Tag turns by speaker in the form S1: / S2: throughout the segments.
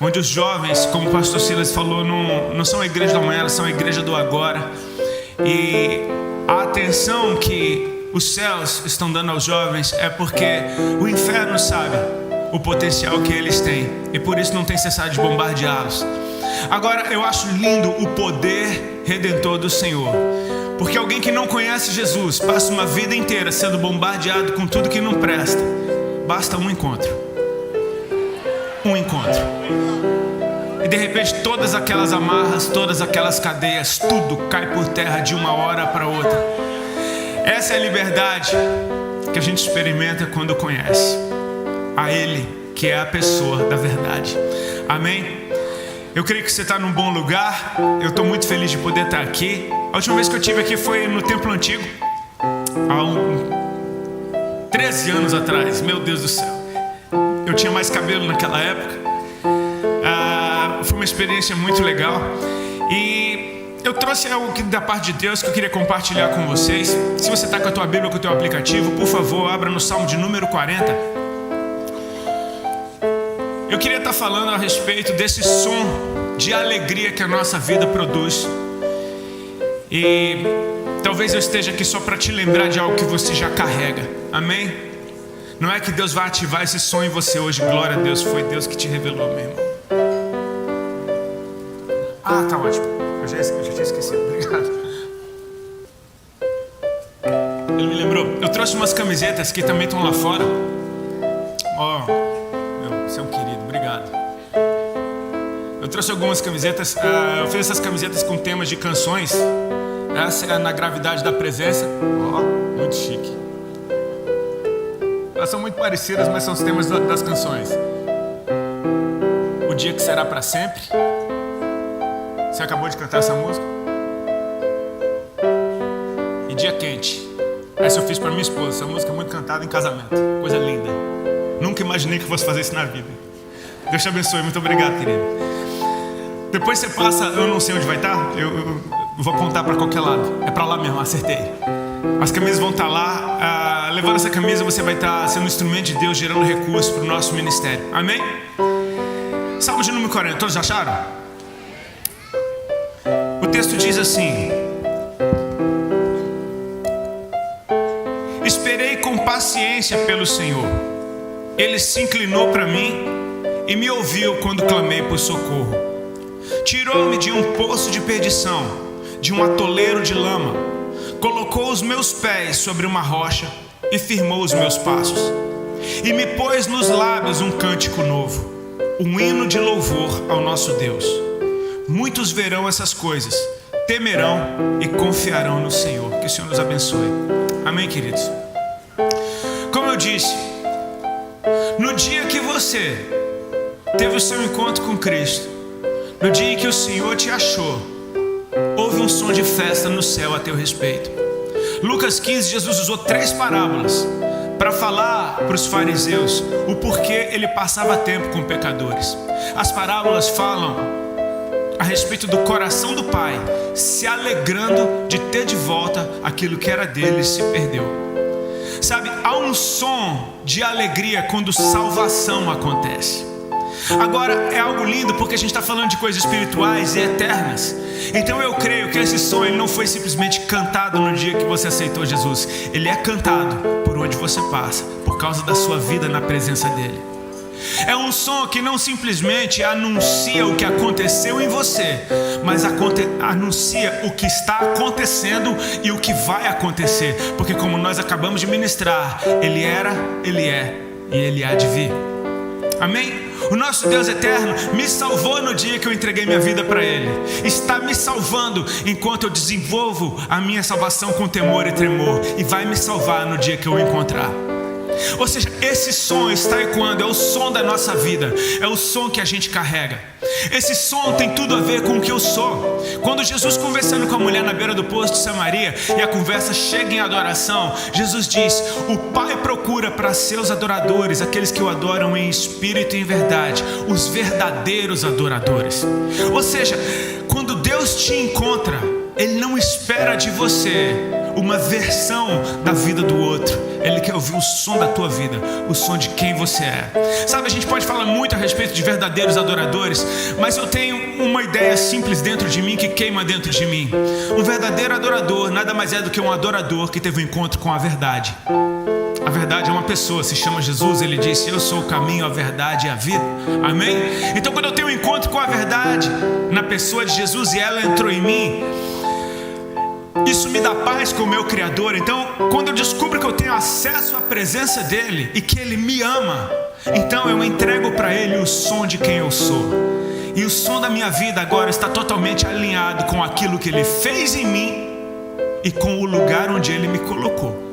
S1: onde os jovens, como o pastor Silas falou, não são a igreja do amanhã, elas são a igreja do agora. E a atenção que os céus estão dando aos jovens é porque o inferno sabe o potencial que eles têm, e por isso não tem cessado de bombardeá-los. Agora, eu acho lindo o poder redentor do Senhor, porque alguém que não conhece Jesus passa uma vida inteira sendo bombardeado com tudo que não presta. Basta um encontro. E de repente todas aquelas amarras, todas aquelas cadeias, tudo cai por terra de uma hora para outra. Essa é a liberdade que a gente experimenta quando conhece a Ele, que é a pessoa da verdade. Amém? Eu creio que você está num bom lugar. Eu estou muito feliz de poder estar aqui. A última vez que eu estive aqui foi no Templo Antigo, há 13 anos atrás. Meu Deus do céu, eu tinha mais cabelo naquela época. Foi uma experiência muito legal. E eu trouxe algo da parte de Deus que eu queria compartilhar com vocês. Se você está com a tua Bíblia, com o teu aplicativo, por favor, abra no Salmo de número 40. Eu queria estar falando a respeito desse som de alegria que a nossa vida produz. E talvez eu esteja aqui só para te lembrar de algo que você já carrega. Amém? Não é que Deus vai ativar esse som em você hoje. Glória a Deus, foi Deus que te revelou, meu irmão. Tá ótimo. Eu já tinha esquecido, obrigado. Ele me lembrou. Eu trouxe umas camisetas que também estão lá fora. Você é um querido, obrigado. Eu trouxe algumas camisetas. Eu fiz essas camisetas com temas de canções. Essa é Na Gravidade da Presença. Muito chique. Elas são muito parecidas, mas são os temas das canções. O Dia que Será Para Sempre. Você acabou de cantar essa música? E Dia Quente. Essa eu fiz para minha esposa. Essa música é muito cantada em casamento. Coisa linda. Nunca imaginei que eu fosse fazer isso na vida. Deus te abençoe, muito obrigado, querido. Depois você passa, eu não sei onde vai estar. Eu vou apontar para qualquer lado. É para lá mesmo, acertei. As camisas vão estar lá. Levando essa camisa, você vai estar sendo um instrumento de Deus, gerando recursos para o nosso ministério. Amém? Salmo de número 40, todos acharam? O texto diz assim: esperei com paciência pelo Senhor. Ele se inclinou para mim e me ouviu quando clamei por socorro. Tirou-me de um poço de perdição, de um atoleiro de lama. Colocou os meus pés sobre uma rocha e firmou os meus passos. E me pôs nos lábios um cântico novo, um hino de louvor ao nosso Deus. Muitos verão essas coisas, temerão e confiarão no Senhor. Que o Senhor nos abençoe. Amém, queridos? Como eu disse, no dia que você teve o seu encontro com Cristo, no dia em que o Senhor te achou, houve um som de festa no céu a teu respeito. Lucas 15, Jesus usou 3 parábolas para falar para os fariseus o porquê ele passava tempo com pecadores. As parábolas falam a respeito do coração do Pai se alegrando de ter de volta aquilo que era dele e se perdeu. Sabe, há um som de alegria quando salvação acontece. Agora é algo lindo porque a gente está falando de coisas espirituais e eternas. Então eu creio que esse som ele não foi simplesmente cantado no dia que você aceitou Jesus. Ele é cantado por onde você passa, por causa da sua vida na presença dele. É um som que não simplesmente anuncia o que aconteceu em você, mas anuncia o que está acontecendo e o que vai acontecer. Porque como nós acabamos de ministrar, Ele era, Ele é e Ele há de vir. Amém? O nosso Deus eterno me salvou no dia que eu entreguei minha vida para Ele. Está me salvando enquanto eu desenvolvo a minha salvação com temor e tremor. E vai me salvar no dia que eu o encontrar. Ou seja, esse som está ecoando, é o som da nossa vida, é o som que a gente carrega. Esse som tem tudo a ver com o que eu sou. Quando Jesus conversando com a mulher na beira do poço de Samaria e a conversa chega em adoração, Jesus diz: o Pai procura para seus adoradores aqueles que o adoram em espírito e em verdade, os verdadeiros adoradores. Ou seja, quando Deus te encontra, Ele não espera de você uma versão da vida do outro. Ele quer ouvir o som da tua vida, o som de quem você é. Sabe, a gente pode falar muito a respeito de verdadeiros adoradores, mas eu tenho uma ideia simples dentro de mim que queima dentro de mim. Um verdadeiro adorador nada mais é do que um adorador que teve um encontro com a verdade. A verdade é uma pessoa, se chama Jesus. Ele disse: eu sou o caminho, a verdade e a vida. Amém? Então quando eu tenho um encontro com a verdade na pessoa de Jesus e ela entrou em mim, isso me dá paz com o meu Criador. Então quando eu descubro que eu tenho acesso à presença dele e que ele me ama, então eu entrego para ele o som de quem eu sou. E o som da minha vida agora está totalmente alinhado com aquilo que ele fez em mim e com o lugar onde ele me colocou.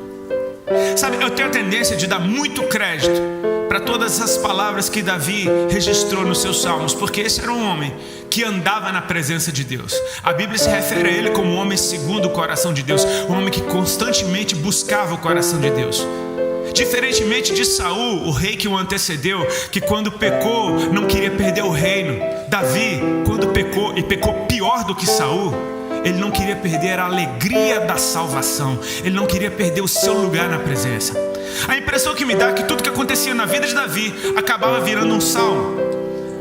S1: Sabe, eu tenho a tendência de dar muito crédito para todas as palavras que Davi registrou nos seus salmos, porque esse era um homem que andava na presença de Deus. A Bíblia se refere a ele como um homem segundo o coração de Deus, um homem que constantemente buscava o coração de Deus. Diferentemente de Saul, o rei que o antecedeu, que quando pecou não queria perder o reino, Davi, quando pecou, e pecou pior do que Saul, ele não queria perder a alegria da salvação. Ele não queria perder o seu lugar na presença. A impressão que me dá é que tudo que acontecia na vida de Davi acabava virando um salmo.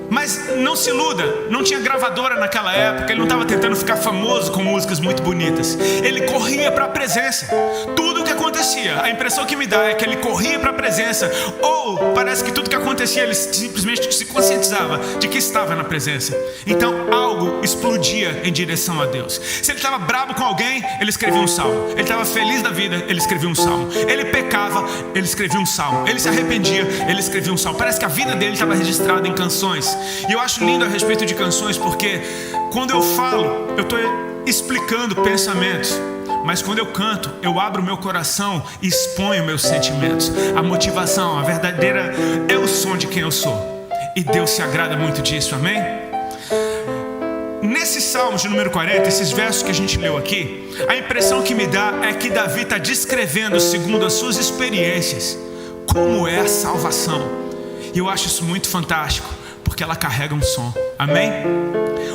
S1: Mas não se iluda, não tinha gravadora naquela época. Ele não estava tentando ficar famoso com músicas muito bonitas. Ele corria para a presença. Tudo que acontecia, a impressão que me dá é que ele corria para a presença. Ou parece que tudo que acontecia, ele simplesmente se conscientizava de que estava na presença. Então algo explodia em direção a Deus. Se ele estava bravo com alguém, ele escrevia um salmo. Ele estava feliz da vida, ele escrevia um salmo. Ele pecava, ele escrevia um salmo. Ele se arrependia, ele escrevia um salmo. Parece que a vida dele estava registrada em canções. E eu acho lindo a respeito de canções, porque quando eu falo, eu estou explicando pensamentos. Mas quando eu canto, eu abro meu coração e exponho meus sentimentos. A motivação, a verdadeira, é o som de quem eu sou. E Deus se agrada muito disso, amém? Nesse Salmo de número 40, esses versos que a gente leu aqui, a impressão que me dá é que Davi está descrevendo, segundo as suas experiências, como é a salvação. E eu acho isso muito fantástico, porque ela carrega um som, amém?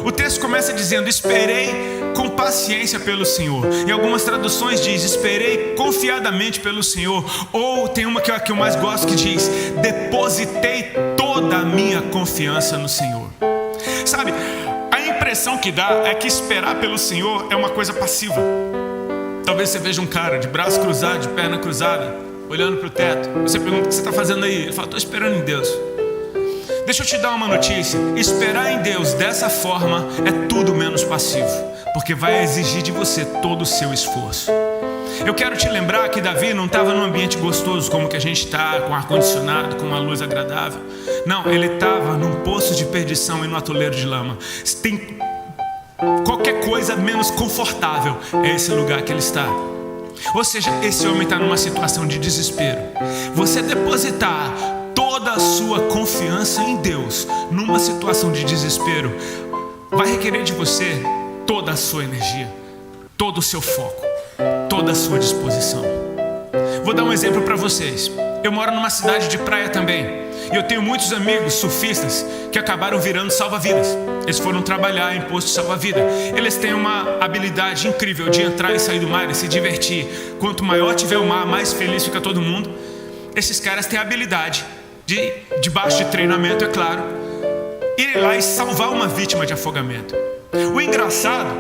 S1: O texto começa dizendo: esperei com paciência pelo Senhor. Em algumas traduções diz: esperei confiadamente pelo Senhor. Ou tem uma que eu mais gosto que diz: depositei toda a minha confiança no Senhor. Sabe, a impressão que dá é que esperar pelo Senhor é uma coisa passiva. Talvez você veja um cara de braço cruzado, de perna cruzada, olhando para o teto. Você pergunta: o que você está fazendo aí? Ele fala: estou esperando em Deus. Deixa eu te dar uma notícia: esperar em Deus dessa forma é tudo menos passivo, porque vai exigir de você todo o seu esforço. Eu quero te lembrar que Davi não estava num ambiente gostoso como que a gente está, com ar-condicionado, com uma luz agradável. Não, ele estava num poço de perdição e no atoleiro de lama. Tem qualquer coisa menos confortável, é esse lugar que ele está. Ou seja, esse homem está numa situação de desespero. Você depositar toda a sua confiança em Deus numa situação de desespero vai requerer de você toda a sua energia, todo o seu foco, toda a sua disposição. Vou dar um exemplo para vocês. Eu moro numa cidade de praia também, e eu tenho muitos amigos surfistas que acabaram virando salva-vidas. Eles foram trabalhar em posto de salva-vida. Eles têm uma habilidade incrível de entrar e sair do mar e se divertir. Quanto maior tiver o mar, mais feliz fica todo mundo. Esses caras têm a habilidade de, debaixo de treinamento, é claro, ir lá e salvar uma vítima de afogamento. O engraçado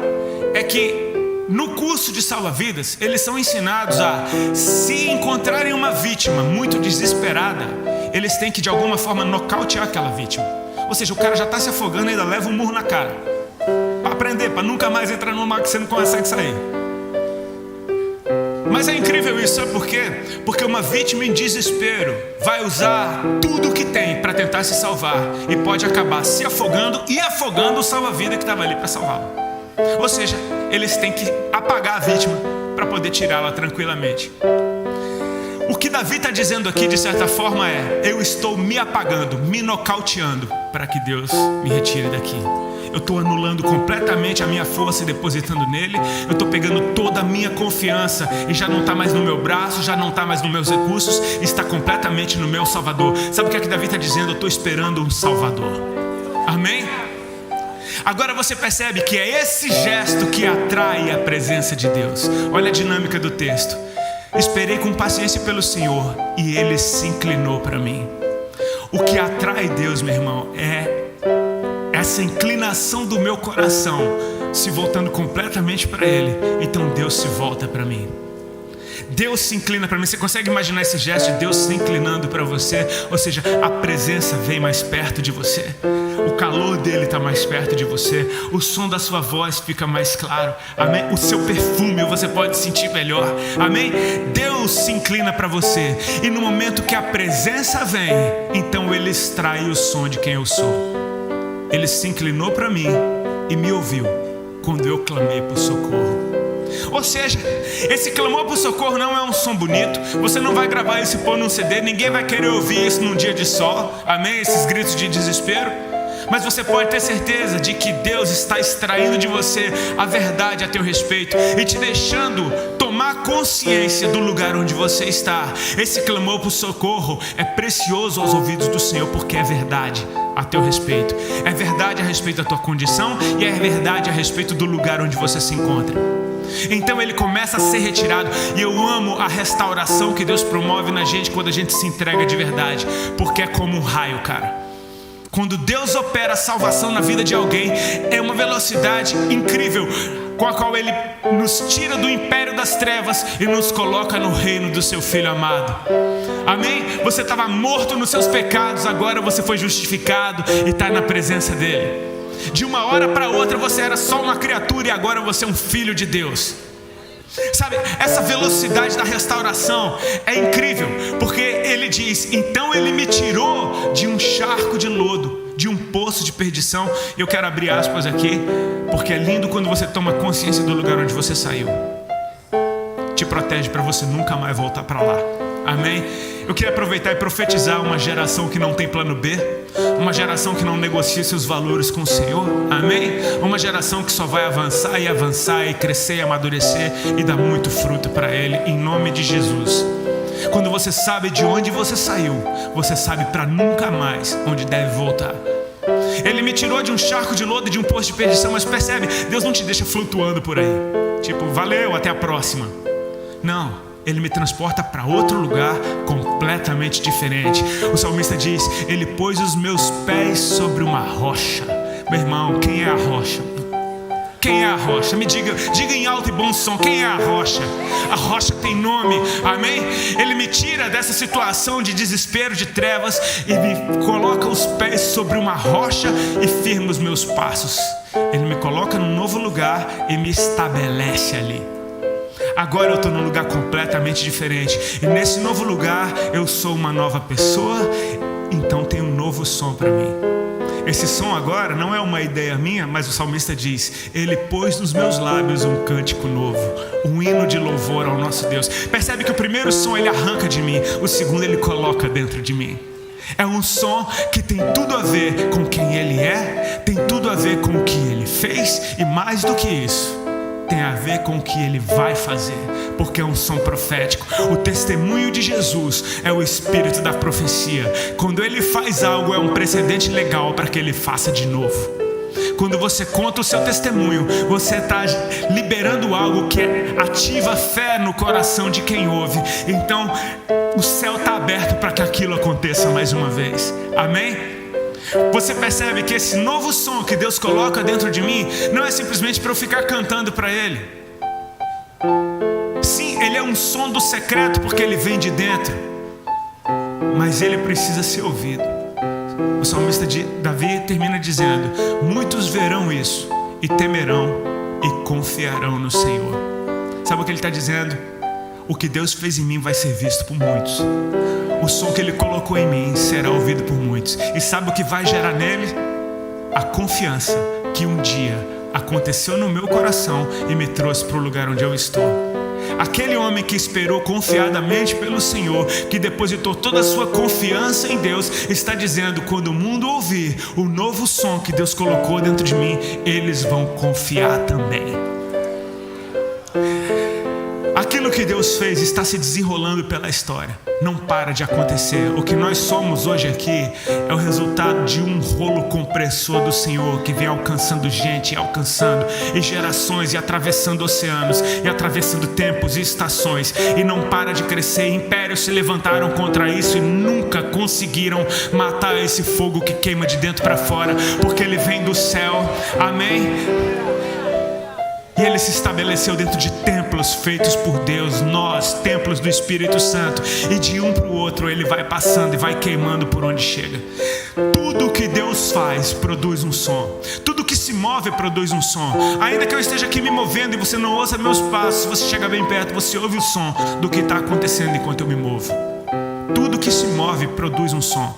S1: é que no curso de salva-vidas, eles são ensinados a, se encontrarem uma vítima muito desesperada, eles têm que de alguma forma nocautear aquela vítima. Ou seja, o cara já está se afogando e ainda leva um murro na cara, para aprender, para nunca mais entrar no mar que você não consegue sair. Mas é incrível isso, sabe por quê? Porque uma vítima em desespero vai usar tudo o que tem para tentar se salvar e pode acabar se afogando e afogando o salva-vida que estava ali para salvá-lo. Ou seja, eles têm que apagar a vítima para poder tirá-la tranquilamente. O que Davi está dizendo aqui, de certa forma, é: eu estou me apagando, me nocauteando para que Deus me retire daqui. Eu estou anulando completamente a minha força e depositando nele. Eu estou pegando toda a minha confiança e já não está mais no meu braço, já não está mais nos meus recursos, está completamente no meu Salvador. Sabe o que é que Davi está dizendo? Eu estou esperando um Salvador. Amém? Agora você percebe que é esse gesto que atrai a presença de Deus. Olha a dinâmica do texto. Esperei com paciência pelo Senhor e Ele se inclinou para mim. O que atrai Deus, meu irmão, é essa inclinação do meu coração se voltando completamente para Ele. Então Deus se volta para mim. Deus se inclina para mim. Você consegue imaginar esse gesto de Deus se inclinando para você? Ou seja, a presença vem mais perto de você, o calor dele está mais perto de você, o som da sua voz fica mais claro, amém? O seu perfume você pode sentir melhor, amém? Deus se inclina para você, e no momento que a presença vem, então ele extrai o som de quem eu sou. Ele se inclinou para mim e me ouviu quando eu clamei por socorro. Ou seja, esse clamor por socorro não é um som bonito. Você não vai gravar isso e pôr num CD. Ninguém vai querer ouvir isso num dia de sol, amém? Esses gritos de desespero. Mas você pode ter certeza de que Deus está extraindo de você a verdade a teu respeito e te deixando tomar consciência do lugar onde você está. Esse clamor por socorro é precioso aos ouvidos do Senhor, porque é verdade a teu respeito. É verdade a respeito da tua condição e é verdade a respeito do lugar onde você se encontra. Então ele começa a ser retirado. E eu amo a restauração que Deus promove na gente quando a gente se entrega de verdade, porque é como um raio, cara. Quando Deus opera a salvação na vida de alguém, é uma velocidade incrível, com a qual Ele nos tira do império das trevas e nos coloca no reino do seu Filho amado. Amém? Você estava morto nos seus pecados, agora você foi justificado e está na presença dEle. De uma hora para outra você era só uma criatura e agora você é um filho de Deus. Sabe, essa velocidade da restauração é incrível, porque ele diz: então ele me tirou de um charco de lodo, de um poço de perdição. E eu quero abrir aspas aqui, porque é lindo quando você toma consciência do lugar onde você saiu. Te protege para você nunca mais voltar para lá. Amém? Eu queria aproveitar e profetizar uma geração que não tem plano B, uma geração que não negocia seus valores com o Senhor. Amém? Uma geração que só vai avançar e crescer e amadurecer e dar muito fruto para Ele, em nome de Jesus. Quando você sabe de onde você saiu, você sabe para nunca mais onde deve voltar. Ele me tirou de um charco de lodo e de um poço de perdição. Mas percebe, Deus não te deixa flutuando por aí, tipo, valeu, até a próxima. Não. Ele me transporta para outro lugar completamente diferente. O salmista diz: Ele pôs os meus pés sobre uma rocha. Meu irmão, quem é a rocha? Quem é a rocha? Me diga em alto e bom som, quem é a rocha? A rocha tem nome, amém? Ele me tira dessa situação de desespero, de trevas, e me coloca os pés sobre uma rocha e firma os meus passos. Ele me coloca num novo lugar e me estabelece ali. Agora eu estou num lugar completamente diferente, e nesse novo lugar eu sou uma nova pessoa. Então tem um novo som para mim. Esse som agora não é uma ideia minha, mas o salmista diz: Ele pôs nos meus lábios um cântico novo, um hino de louvor ao nosso Deus. Percebe que o primeiro som ele arranca de mim, o segundo ele coloca dentro de mim. É um som que tem tudo a ver com quem Ele é, tem tudo a ver com o que Ele fez, e mais do que isso, tem a ver com o que Ele vai fazer, porque é um som profético. O testemunho de Jesus é o espírito da profecia. Quando Ele faz algo, é um precedente legal para que Ele faça de novo. Quando você conta o seu testemunho, você está liberando algo que ativa fé no coração de quem ouve. Então o céu está aberto para que aquilo aconteça mais uma vez. Amém? Você percebe que esse novo som que Deus coloca dentro de mim não é simplesmente para eu ficar cantando para Ele. Sim, ele é um som do secreto porque ele vem de dentro, mas ele precisa ser ouvido. O salmista Davi termina dizendo: muitos verão isso e temerão e confiarão no Senhor. Sabe o que ele está dizendo? O que Deus fez em mim vai ser visto por muitos. O som que Ele colocou em mim será ouvido por muitos. E sabe o que vai gerar nele? A confiança que um dia aconteceu no meu coração e me trouxe para o lugar onde eu estou. Aquele homem que esperou confiadamente pelo Senhor, que depositou toda a sua confiança em Deus, está dizendo: quando o mundo ouvir o novo som que Deus colocou dentro de mim, eles vão confiar também. Aquilo que Deus fez está se desenrolando pela história. Não para de acontecer. O que nós somos hoje aqui é o resultado de um rolo compressor do Senhor, que vem alcançando gente, alcançando e gerações, e atravessando oceanos, e atravessando tempos e estações, e não para de crescer. Impérios se levantaram contra isso e nunca conseguiram matar esse fogo que queima de dentro para fora, porque ele vem do céu. Amém? E ele se estabeleceu dentro de templos feitos por Deus, nós, templos do Espírito Santo, e de um para o outro ele vai passando e vai queimando por onde chega. Tudo que Deus faz produz um som. Tudo que se move produz um som. Ainda que eu esteja aqui me movendo e você não ouça meus passos, se você chega bem perto, você ouve o som do que está acontecendo enquanto eu me movo. Tudo que se move produz um som.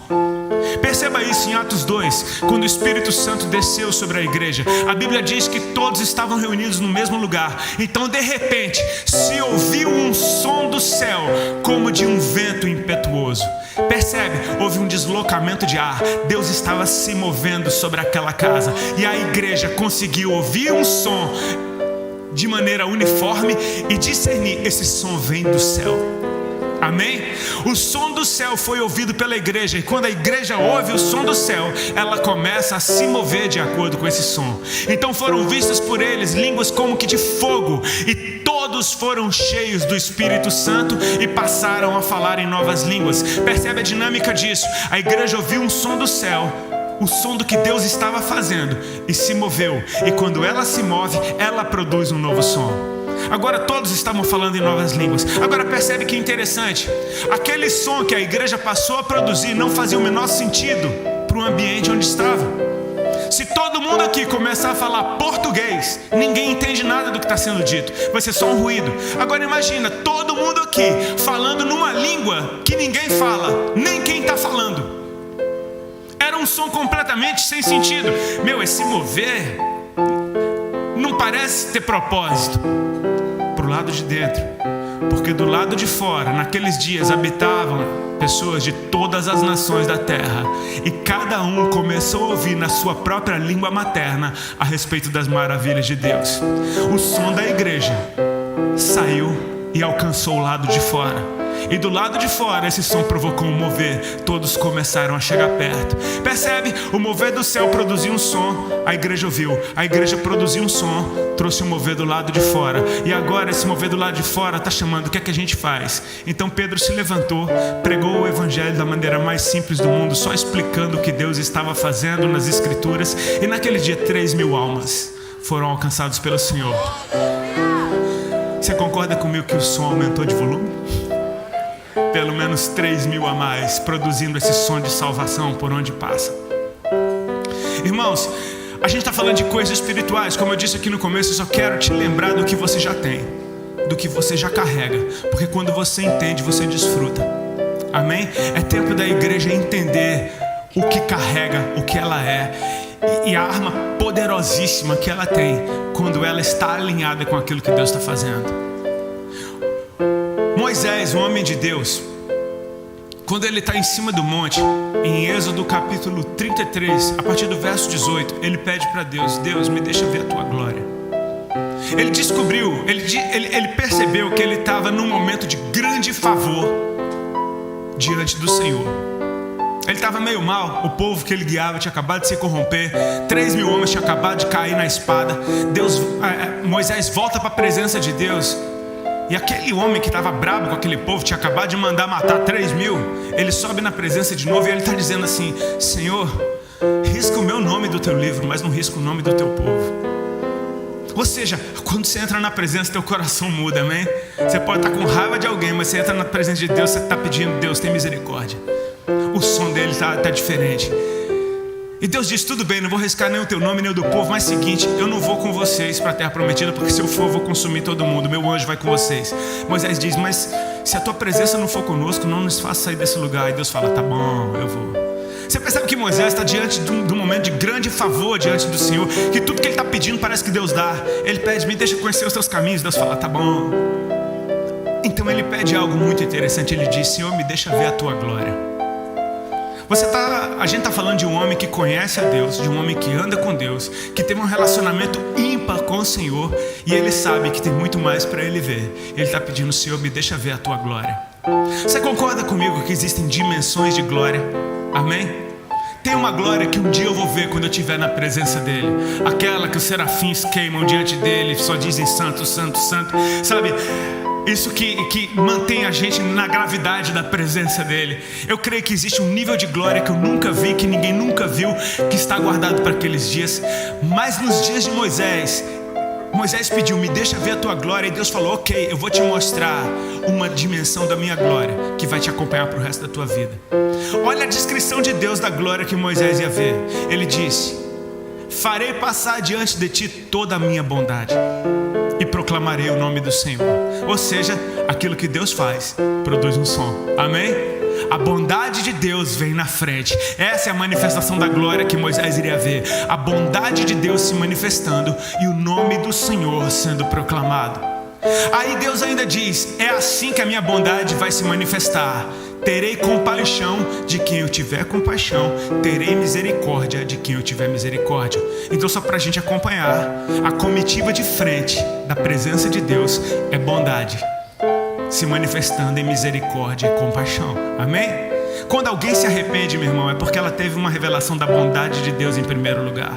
S1: Perceba isso em Atos 2, quando o Espírito Santo desceu sobre a igreja. A Bíblia diz que todos estavam reunidos no mesmo lugar. Então de repente se ouviu um som do céu, como de um vento impetuoso. Percebe? Houve um deslocamento de ar. Deus estava se movendo sobre aquela casa, e a igreja conseguiu ouvir um som de maneira uniforme e discernir: esse som vem do céu. Amém? O som do céu foi ouvido pela igreja, e quando a igreja ouve o som do céu, ela começa a se mover de acordo com esse som. Então foram vistas por eles línguas como que de fogo, e todos foram cheios do Espírito Santo e passaram a falar em novas línguas. Percebe a dinâmica disso? A igreja ouviu um som do céu, o som do que Deus estava fazendo, e se moveu. E quando ela se move, ela produz um novo som. Agora todos estavam falando em novas línguas. Agora percebe que interessante. Aquele som que a igreja passou a produzir não fazia o menor sentido para o ambiente onde estava. Se todo mundo aqui começar a falar português, ninguém entende nada do que está sendo dito. Vai ser só um ruído. Agora imagina todo mundo aqui falando numa língua que ninguém fala, nem quem está falando. Era um som completamente sem sentido. Esse mover não parece ter propósito. Pro lado de dentro, porque do lado de fora, naqueles dias habitavam pessoas de todas as nações da terra, e cada um começou a ouvir na sua própria língua materna a respeito das maravilhas de Deus. O som da igreja saiu e alcançou o lado de fora. E do lado de fora esse som provocou um mover. Todos começaram a chegar perto. Percebe? O mover do céu produziu um som. A igreja ouviu. A igreja produziu um som, trouxe um mover do lado de fora. E agora esse mover do lado de fora está chamando: o que é que a gente faz? Então Pedro se levantou, pregou o evangelho da maneira mais simples do mundo, só explicando o que Deus estava fazendo nas escrituras. E naquele dia 3.000 almas foram alcançadas pelo Senhor. Você concorda comigo que o som aumentou de volume? Pelo menos 3.000 a mais, produzindo esse som de salvação por onde passa. Irmãos, a gente está falando de coisas espirituais. Como eu disse aqui no começo, eu só quero te lembrar do que você já tem, do que você já carrega, porque quando você entende, você desfruta. Amém? É tempo da igreja entender o que carrega, o que ela é, e a arma poderosíssima que ela tem quando ela está alinhada com aquilo que Deus está fazendo. Moisés, um homem de Deus, quando ele está em cima do monte, em Êxodo capítulo 33, a partir do verso 18, ele pede para Deus: Deus, me deixa ver a tua glória. Ele descobriu, ele percebeu que ele estava num momento de grande favor diante do Senhor. Ele estava meio mal, o povo que ele guiava tinha acabado de se corromper, 3.000 homens tinham acabado de cair na espada. Moisés volta para a presença de Deus, e aquele homem que estava brabo com aquele povo, tinha acabado de mandar matar 3.000, ele sobe na presença de novo e ele está dizendo assim: Senhor, risca o meu nome do teu livro, mas não risca o nome do teu povo. Ou seja, quando você entra na presença, teu coração muda, amém? Você pode estar com raiva de alguém, mas você entra na presença de Deus, você está pedindo: Deus, tem misericórdia. O som dele está diferente. E Deus diz: tudo bem, não vou riscar nem o teu nome nem o do povo, mas seguinte, eu não vou com vocês para a terra prometida, porque se eu for, eu vou consumir todo mundo, meu anjo vai com vocês. Moisés diz: mas se a tua presença não for conosco, não nos faça sair desse lugar. E Deus fala: tá bom, eu vou. Você percebe que Moisés está diante de um momento de grande favor diante do Senhor, que tudo que ele está pedindo parece que Deus dá. Ele pede: me deixa conhecer os teus caminhos. Deus fala: tá bom. Então ele pede algo muito interessante. Ele diz: Senhor, me deixa ver a tua glória. A gente está falando de um homem que conhece a Deus, de um homem que anda com Deus, que teve um relacionamento ímpar com o Senhor, e ele sabe que tem muito mais para ele ver. Ele está pedindo: Senhor, me deixa ver a tua glória. Você concorda comigo que existem dimensões de glória? Amém? Tem uma glória que um dia eu vou ver quando eu estiver na presença dele. Aquela que os serafins queimam diante dele, só dizem santo, santo, santo. Sabe? Isso que mantém a gente na gravidade da presença dele. Eu creio que existe um nível de glória que eu nunca vi, que ninguém nunca viu, que está guardado para aqueles dias. Mas nos dias de Moisés pediu: me deixa ver a tua glória. E Deus falou: ok, eu vou te mostrar uma dimensão da minha glória que vai te acompanhar para o resto da tua vida. Olha a descrição de Deus da glória que Moisés ia ver. Ele disse: farei passar diante de ti toda a minha bondade e proclamarei o nome do Senhor. Ou seja, aquilo que Deus faz produz um som. Amém? A bondade de Deus vem na frente. Essa é a manifestação da glória que Moisés iria ver. A bondade de Deus se manifestando e o nome do Senhor sendo proclamado. Aí Deus ainda diz: é assim que a minha bondade vai se manifestar. Terei compaixão de quem eu tiver compaixão, terei misericórdia de quem eu tiver misericórdia. Então, só para a gente acompanhar, a comitiva de frente da presença de Deus é bondade se manifestando em misericórdia e compaixão. Amém? Quando alguém se arrepende, meu irmão, é porque ela teve uma revelação da bondade de Deus em primeiro lugar.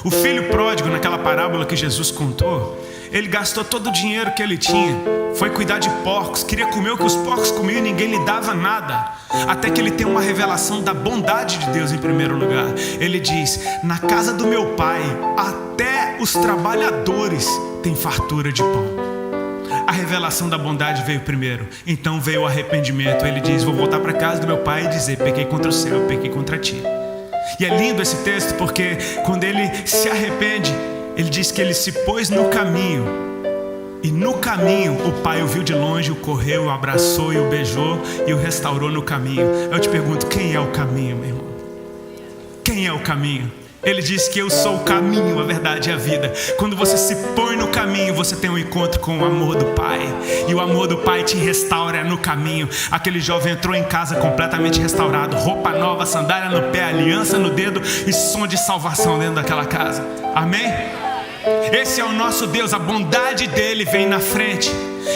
S1: O filho pródigo, naquela parábola que Jesus contou, ele gastou todo o dinheiro que ele tinha, foi cuidar de porcos, queria comer o que os porcos comiam e ninguém lhe dava nada. Até que ele tem uma revelação da bondade de Deus em primeiro lugar. Ele diz: na casa do meu pai, até os trabalhadores têm fartura de pão. A revelação da bondade veio primeiro, então veio o arrependimento. Ele diz: vou voltar para casa do meu pai e dizer: pequei contra o céu, pequei contra ti. E é lindo esse texto porque quando ele se arrepende, ele diz que ele se pôs no caminho. E no caminho o pai o viu de longe, o correu, o abraçou e o beijou e o restaurou no caminho. Eu te pergunto: quem é o caminho, meu irmão? Quem é o caminho? Ele diz que eu sou o caminho, a verdade e a vida. Quando você se põe no caminho, você tem um encontro com o amor do Pai. E o amor do Pai te restaura no caminho. Aquele jovem entrou em casa completamente restaurado, roupa nova, sandália no pé, aliança no dedo e som de salvação dentro daquela casa. Amém? Esse é o nosso Deus, a bondade dele vem na frente.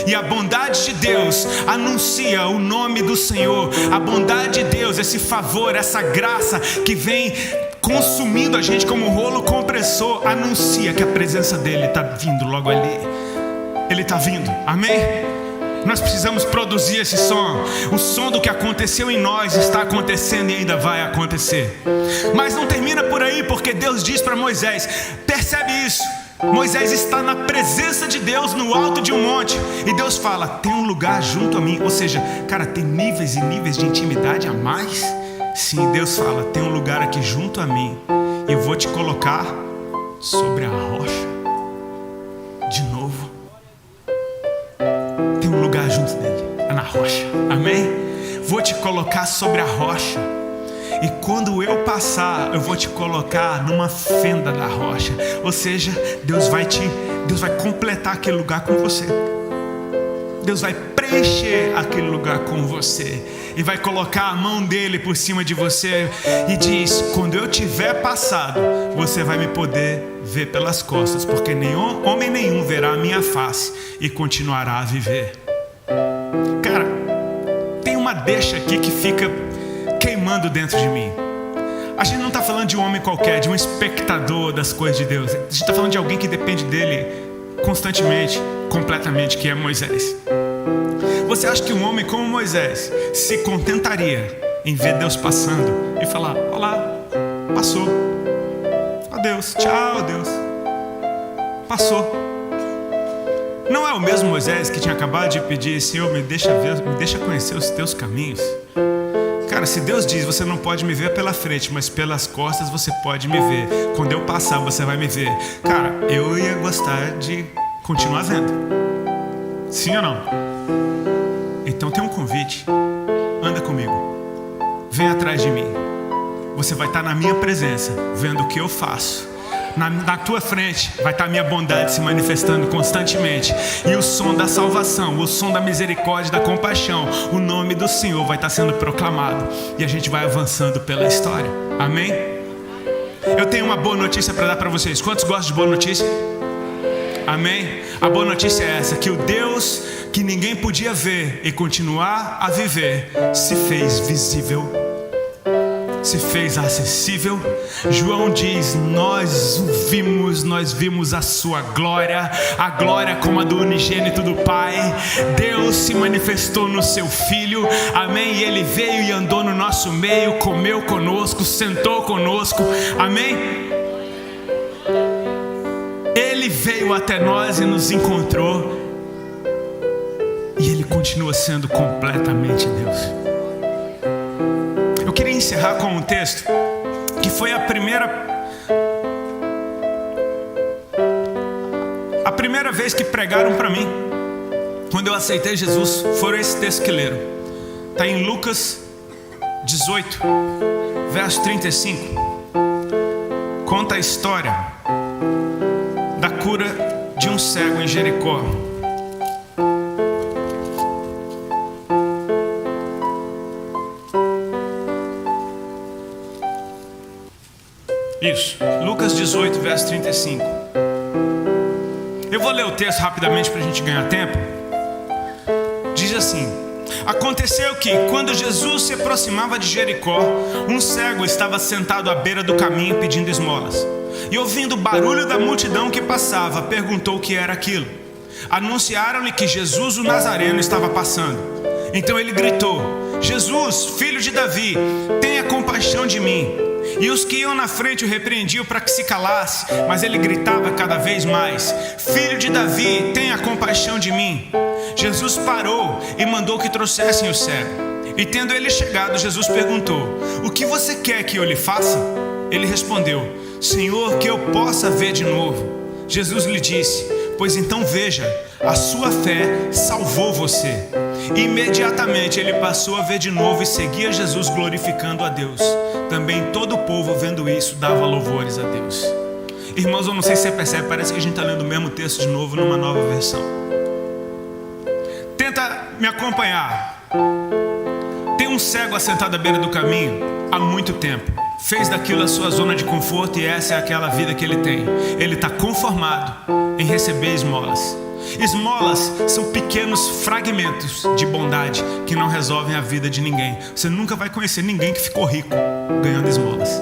S1: E a bondade de Deus anuncia o nome do Senhor. A bondade de Deus, esse favor, essa graça que vem consumindo a gente como um rolo compressor, anuncia que a presença dele está vindo logo ali. Ele está vindo, amém? Nós precisamos produzir esse som. O som do que aconteceu em nós está acontecendo e ainda vai acontecer. Mas não termina por aí, porque Deus diz para Moisés: percebe isso? Moisés está na presença de Deus no alto de um monte. E Deus fala: tem um lugar junto a mim. Ou seja, cara, tem níveis e níveis de intimidade a mais. Sim, Deus fala: tem um lugar aqui junto a mim. E eu vou te colocar sobre a rocha. De novo. Tem um lugar junto dele, é na rocha. Amém? Vou te colocar sobre a rocha. E quando eu passar, eu vou te colocar numa fenda da rocha. Ou seja, Deus vai completar aquele lugar com você. Deus vai preencher aquele lugar com você. E vai colocar a mão dele por cima de você. E diz: quando eu tiver passado, você vai me poder ver pelas costas. Porque nenhum homem nenhum verá a minha face e continuará a viver. Cara, tem uma deixa aqui que fica queimando dentro de mim. A gente não está falando de um homem qualquer, de um espectador das coisas de Deus. A gente está falando de alguém que depende dele constantemente, completamente, que é Moisés. Você acha que um homem como Moisés se contentaria em ver Deus passando e falar: olá, passou, adeus, tchau, Deus, passou? Não é o mesmo Moisés que tinha acabado de pedir: Senhor, me deixa ver, me deixa conhecer os teus caminhos. Cara, se Deus diz: você não pode me ver pela frente, mas pelas costas você pode me ver. Quando eu passar, você vai me ver. Cara, eu ia gostar de continuar vendo. Sim ou não? Então tem um convite. Anda comigo. Vem atrás de mim. Você vai estar na minha presença, vendo o que eu faço. Na tua frente vai estar a minha bondade se manifestando constantemente. E o som da salvação, o som da misericórdia, da compaixão, o nome do Senhor vai estar sendo proclamado. E a gente vai avançando pela história. Amém? Eu tenho uma boa notícia para dar para vocês. Quantos gostam de boa notícia? Amém? A boa notícia é essa: que o Deus que ninguém podia ver e continuar a viver se fez visível, se fez acessível. João diz: nós vimos a sua glória, a glória como a do unigênito do Pai. Deus se manifestou no seu Filho, amém? E Ele veio e andou no nosso meio, comeu conosco, sentou conosco, amém? Ele veio até nós e nos encontrou, e Ele continua sendo completamente Deus. Eu queria encerrar com um texto que foi a primeira vez que pregaram para mim quando eu aceitei Jesus. Foi esse texto que leram. Está em Lucas 18, verso 35. Conta a história da cura de um cego em Jericó. Isso, Lucas 18, verso 35. Eu vou ler o texto rapidamente para a gente ganhar tempo. Diz assim: aconteceu que, quando Jesus se aproximava de Jericó, um cego estava sentado à beira do caminho pedindo esmolas. E ouvindo o barulho da multidão que passava, perguntou o que era aquilo. Anunciaram-lhe que Jesus o Nazareno estava passando. Então ele gritou: Jesus, filho de Davi, tenha compaixão de mim. E os que iam na frente o repreendiam para que se calasse, mas ele gritava cada vez mais: Filho de Davi, tenha compaixão de mim. Jesus parou e mandou que trouxessem o cego. E tendo ele chegado, Jesus perguntou: O que você quer que eu lhe faça? Ele respondeu: Senhor, que eu possa ver de novo. Jesus lhe disse: Pois então veja, a sua fé salvou você. E imediatamente ele passou a ver de novo e seguia Jesus, glorificando a Deus. Também todo o povo, vendo isso, dava louvores a Deus. Irmãos, eu não sei se você percebe, parece que a gente está lendo o mesmo texto de novo numa nova versão. Tenta me acompanhar. Tem um cego assentado à beira do caminho há muito tempo. Fez daquilo a sua zona de conforto e essa é aquela vida que ele tem. Ele está conformado em receber esmolas. Esmolas são pequenos fragmentos de bondade que não resolvem a vida de ninguém. Você nunca vai conhecer ninguém que ficou rico ganhando esmolas.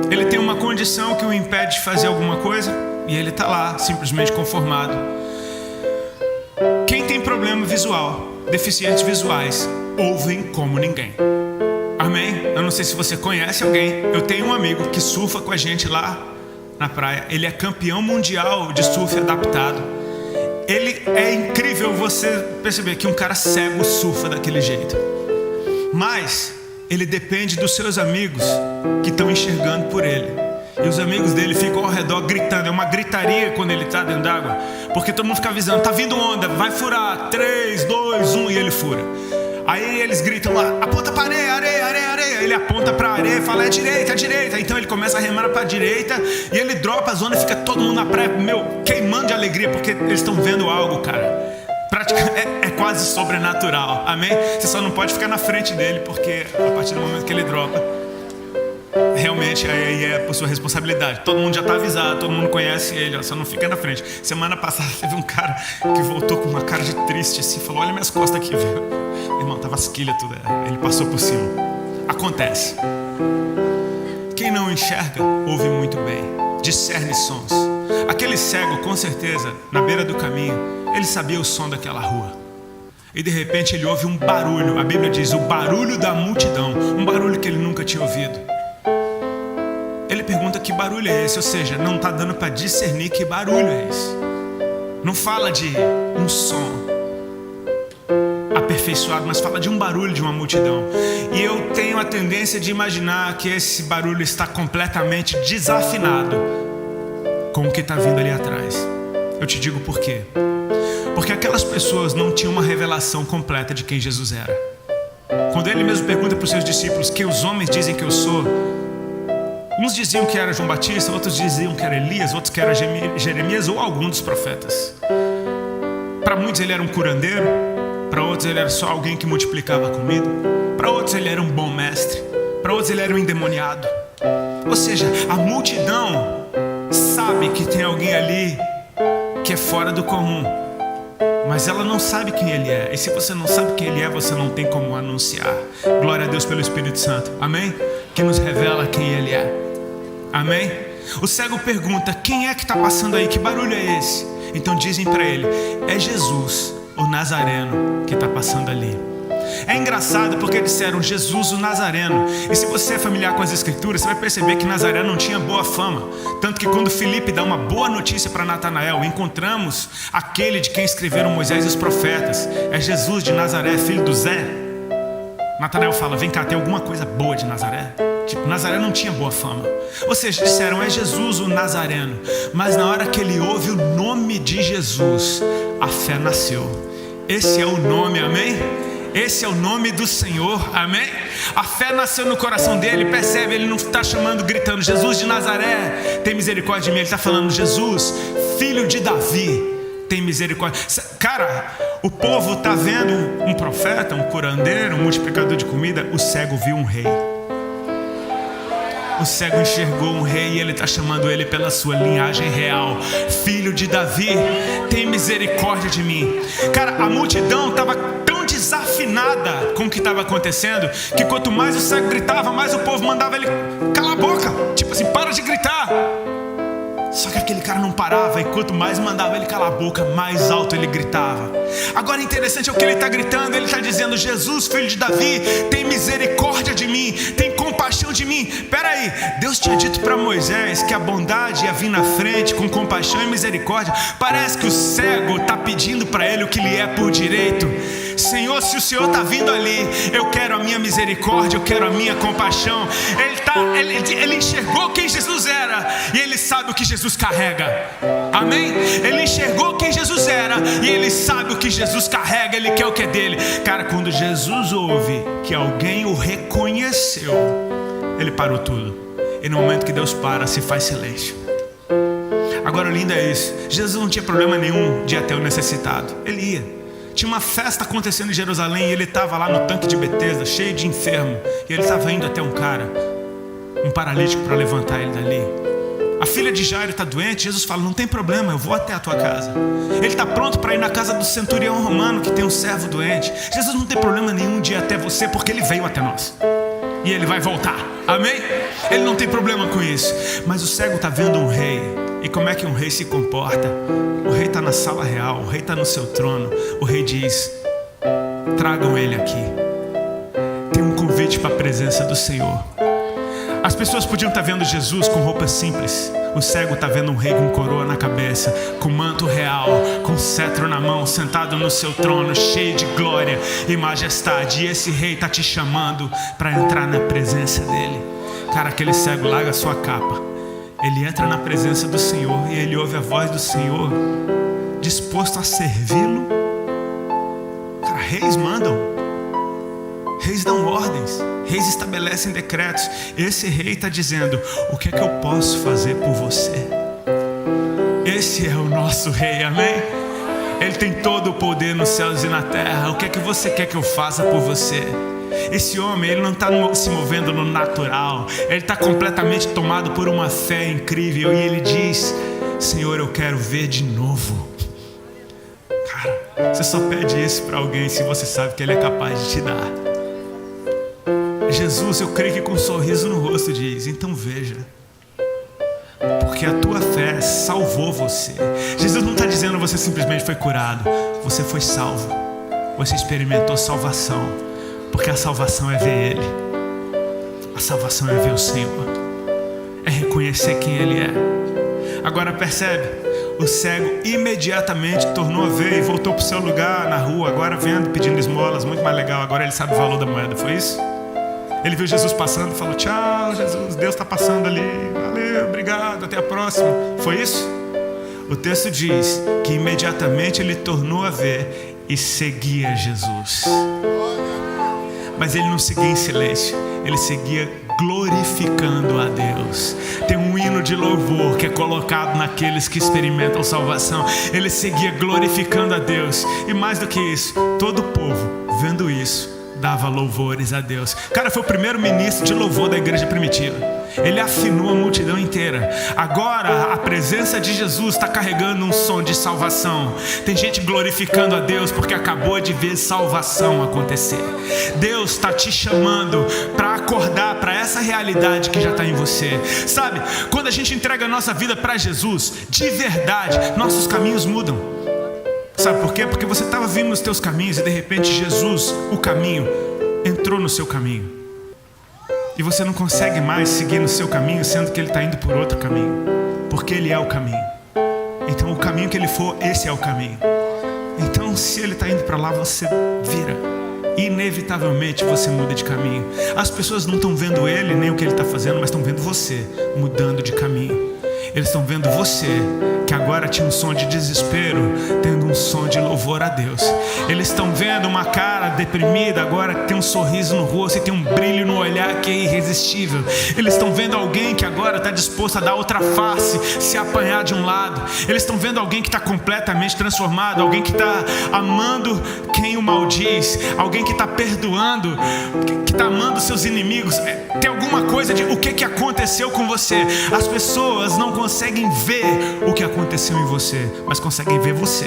S1: Ele tem uma condição que o impede de fazer alguma coisa e ele está lá, simplesmente conformado. Quem tem problema visual, deficientes visuais, ouvem como ninguém. Amém? Eu não sei se você conhece alguém. Eu tenho um amigo que surfa com a gente lá na praia. Ele é campeão mundial de surf adaptado. Ele é incrível você perceber que um cara cego surfa daquele jeito. Mas ele depende dos seus amigos que estão enxergando por ele. E os amigos dele ficam ao redor gritando. É uma gritaria quando ele está dentro d'água, porque todo mundo fica avisando: tá vindo onda, vai furar, 3, 2, 1, e ele fura. Aí eles gritam lá: aponta para areia, areia, areia, areia. Ele aponta para a areia e fala: é direita, é direita. Então ele começa a remar para a direita e ele dropa a zona e fica todo mundo na praia, queimando de alegria, porque eles estão vendo algo, cara. É quase sobrenatural, amém? Você só não pode ficar na frente dele, porque a partir do momento que ele dropa, realmente aí é por sua responsabilidade. Todo mundo já está avisado, todo mundo conhece ele, ó, só não fica na frente. Semana passada teve um cara que voltou com uma cara de triste assim, falou: olha minhas costas aqui, velho. Irmão, tava asquilha tudo. Ele passou por cima. Acontece. Quem não enxerga, ouve muito bem, discerne sons. Aquele cego, com certeza, na beira do caminho, ele sabia o som daquela rua. E de repente ele ouve um barulho. A Bíblia diz: o barulho da multidão. Um barulho que ele nunca tinha ouvido. Ele pergunta: que barulho é esse? Ou seja, não está dando para discernir que barulho é esse. Não fala de um som aperfeiçoado, mas fala de um barulho de uma multidão. E eu tenho a tendência de imaginar que esse barulho está completamente desafinado com o que está vindo ali atrás. Eu te digo por quê. Porque aquelas pessoas não tinham uma revelação completa de quem Jesus era. Quando ele mesmo pergunta para os seus discípulos: quem os homens dizem que eu sou? Uns diziam que era João Batista, outros diziam que era Elias, outros que era Jeremias ou algum dos profetas. Para muitos ele era um curandeiro, para outros ele era só alguém que multiplicava comida, para outros ele era um bom mestre, para outros ele era um endemoniado. Ou seja, a multidão sabe que tem alguém ali que é fora do comum, mas ela não sabe quem ele é. E se você não sabe quem ele é, você não tem como anunciar. Glória a Deus pelo Espírito Santo, amém? Que nos revela quem ele é, amém? O cego pergunta: quem é que está passando aí? Que barulho é esse? Então dizem para ele: é Jesus, o Nazareno, que está passando ali. É engraçado porque disseram Jesus o Nazareno. E se você é familiar com as escrituras, você vai perceber que Nazaré não tinha boa fama. Tanto que quando Filipe dá uma boa notícia para Natanael: encontramos aquele de quem escreveram Moisés e os profetas, é Jesus de Nazaré, filho do Zé. Natanael fala: vem cá, tem alguma coisa boa de Nazaré? Tipo, Nazaré não tinha boa fama. Ou seja, disseram: é Jesus o Nazareno. Mas na hora que ele ouve o nome de Jesus, a fé nasceu. Esse é o nome, amém? Esse é o nome do Senhor, amém? A fé nasceu no coração dele, percebe? Ele não está chamando, gritando: Jesus de Nazaré, tem misericórdia de mim. Ele está falando: Jesus, filho de Davi, tem misericórdia. Cara, o povo está vendo um profeta, um curandeiro, um multiplicador de comida. O cego viu um rei. O cego enxergou um rei e ele está chamando ele pela sua linhagem real: filho de Davi, tem misericórdia de mim. Cara, a multidão estava tão desafinada com o que estava acontecendo, que quanto mais o cego gritava, mais o povo mandava ele calar a boca. Tipo assim, para de gritar. Só que aquele cara não parava, e quanto mais mandava ele calar a boca, mais alto ele gritava. Agora interessante é o que ele está gritando. Ele está dizendo: Jesus, filho de Davi, tem misericórdia de mim, tem compaixão de mim. Peraí, Deus tinha dito para Moisés que a bondade ia vir na frente com compaixão e misericórdia. Parece que o cego está pedindo para ele o que lhe é por direito. Senhor, se o Senhor está vindo ali, eu quero a minha misericórdia, eu quero a minha compaixão. Ele enxergou quem Jesus era, e ele sabe o que Jesus carrega, amém? Ele enxergou quem Jesus era, e ele sabe o que Jesus carrega. Ele quer o que é dele. Cara, quando Jesus ouve que alguém o reconheceu, ele parou tudo. E no momento que Deus para, se faz silêncio. Agora o lindo é isso: Jesus não tinha problema nenhum de ir até o necessitado. Ele ia. Tinha uma festa acontecendo em Jerusalém, e ele estava lá no tanque de Betesda, cheio de enfermo, e ele estava indo até um cara, um paralítico, para levantar ele dali. A filha de Jairo está doente. Jesus fala: não tem problema, eu vou até a tua casa. Ele está pronto para ir na casa do centurião romano, que tem um servo doente. Jesus não tem problema nenhum de ir até você, porque ele veio até nós, e ele vai voltar, amém? Ele não tem problema com isso. Mas o cego está vendo um rei. E como é que um rei se comporta? O rei está na sala real, o rei está no seu trono. O rei diz: tragam ele aqui. Tem um convite para a presença do Senhor. As pessoas podiam estar vendo Jesus com roupas simples. O cego está vendo um rei com coroa na cabeça, com manto real, com cetro na mão, sentado no seu trono, cheio de glória e majestade. E esse rei está te chamando para entrar na presença dele. Cara, aquele cego larga a sua capa, ele entra na presença do Senhor, e ele ouve a voz do Senhor, disposto a servi-lo. Cara, reis mandam, reis dão ordens, reis estabelecem decretos. Esse rei está dizendo: o que é que eu posso fazer por você? Esse é o nosso rei, amém? Ele tem todo o poder nos céus e na terra. O que é que você quer que eu faça por você? Esse homem, ele não está se movendo no natural. Ele está completamente tomado por uma fé incrível. E ele diz: Senhor, eu quero ver de novo. Cara, você só pede isso para alguém se você sabe que ele é capaz de te dar. Jesus, eu creio que com um sorriso no rosto diz: então veja, porque a tua fé salvou você. Jesus não está dizendo você simplesmente foi curado. Você foi salvo. Você experimentou salvação. Porque a salvação é ver Ele. A salvação é ver o Senhor. É reconhecer quem Ele é. Agora percebe, o cego imediatamente tornou a ver e voltou para o seu lugar na rua, agora vendo, pedindo esmolas. Muito mais legal, agora ele sabe o valor da moeda. Foi isso? Ele viu Jesus passando e falou: tchau, Jesus, Deus está passando ali, valeu, obrigado, até a próxima. Foi isso? O texto diz que imediatamente ele tornou a ver e seguia Jesus. Mas ele não seguia em silêncio, ele seguia glorificando a Deus. Tem um hino de louvor que é colocado naqueles que experimentam salvação. Ele seguia glorificando a Deus. E mais do que isso, todo o povo, vendo isso, dava louvores a Deus. Cara, foi o primeiro ministro de louvor da igreja primitiva. Ele afinou a multidão inteira. Agora a presença de Jesus está carregando um som de salvação. Tem gente glorificando a Deus porque acabou de ver salvação acontecer. Deus está te chamando para acordar para essa realidade que já está em você. Sabe, quando a gente entrega a nossa vida para Jesus, de verdade, nossos caminhos mudam. Sabe por quê? Porque você estava vindo nos teus caminhos e de repente Jesus, o caminho, entrou no seu caminho. E você não consegue mais seguir no seu caminho, sendo que Ele está indo por outro caminho. Porque Ele é o caminho. Então o caminho que Ele for, esse é o caminho. Então se Ele está indo para lá, você vira. Inevitavelmente você muda de caminho. As pessoas não estão vendo Ele, nem o que Ele está fazendo, mas estão vendo você mudando de caminho. Eles estão vendo você, que agora tinha um som de desespero, tendo um som de louvor a Deus. Eles estão vendo uma cara deprimida, agora tem um sorriso no rosto e tem um brilho no olhar que é irresistível. Eles estão vendo alguém que agora está disposto a dar outra face, se apanhar de um lado. Eles estão vendo alguém que está completamente transformado, alguém que está amando quem o maldiz, alguém que está perdoando, que está amando seus inimigos. Tem alguma coisa de o que aconteceu com você. As pessoas não conseguem ver o que aconteceu em você, mas conseguem ver você.